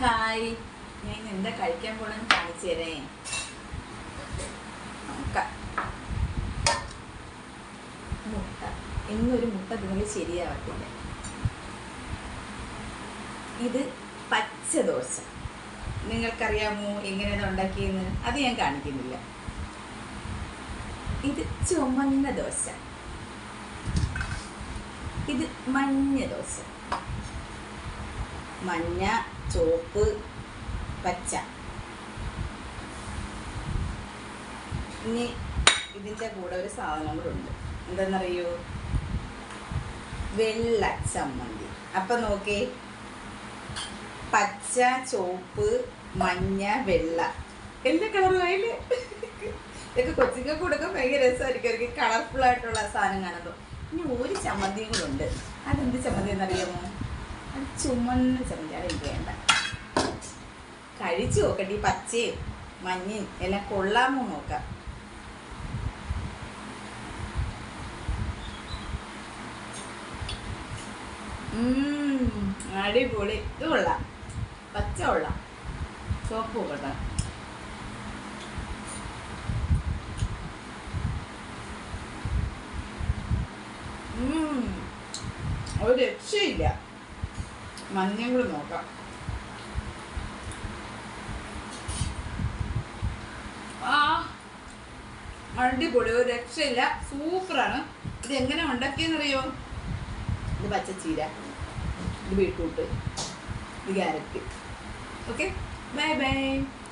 Hi, ഞാൻ എന്താ കഴിക്കാൻ പോണെന്ന് കാണിച്ചു തരേ. മുട്ട എന്നൊരു മുട്ട തിന്നത് ശരിയാവത്തില്ല. ഇത് പച്ച ദോശ. നിങ്ങൾക്കറിയാമോ എങ്ങനെയാണ് ഉണ്ടാക്കിയെന്ന്? അത് ഞാൻ കാണിക്കുന്നില്ല. ഇത് ചുമന്ന ദോശ, ഇത് മഞ്ഞ ദോശ. മഞ്ഞ, ചുവപ്പ്, പച്ച. ഇനി ഇതിൻ്റെ കൂടെ ഒരു സാധനം കൂടെ ഉണ്ട്. എന്താണെന്നറിയോ? വെള്ള ചമ്മന്തി. അപ്പം നോക്കേ, പച്ച, ചുവപ്പ്, മഞ്ഞ, വെള്ള, എല്ലാ കളറും ആയില്ലേ? ഇതൊക്കെ കൊച്ചിങ്ങൾക്ക് കൊടുക്കാൻ ഭയങ്കര രസമായിരിക്കും, അവർക്ക് കളർഫുൾ ആയിട്ടുള്ള സാധനം കാണുമ്പോൾ. ഇനി ഒരു ചമ്മന്തിയും കൂടെ ഉണ്ട്. അതെന്ത് ചമ്മന്തി എന്നറിയാമോ? അത് ചുമന്ന ചമ്മന്തിയാണ്. എനിക്ക് വേണ്ട. കഴിച്ചു നോക്കട്ടെ, ഈ പച്ചയും മഞ്ഞയും എല്ലാം കൊള്ളാമോ നോക്കാം. അടിപൊളി. ഇത് കൊള്ളാം, പച്ച കൊള്ളാം, ചുവപ്പ് നോക്കട്ടെ. ഒരു രക്ഷയില്ല. മഞ്ഞയും കൂടി നോക്കാം. അടിപൊളി, ഒരു രക്ഷയില്ല, സൂപ്പറാണ്. ഇത് എങ്ങനെ ഉണ്ടാക്കിയെന്നറിയോ? ഇത് പച്ചച്ചീര, ഇത് ബീട്രൂട്ട്, ഇത് ക്യാരറ്റ്. Okay, bye bye.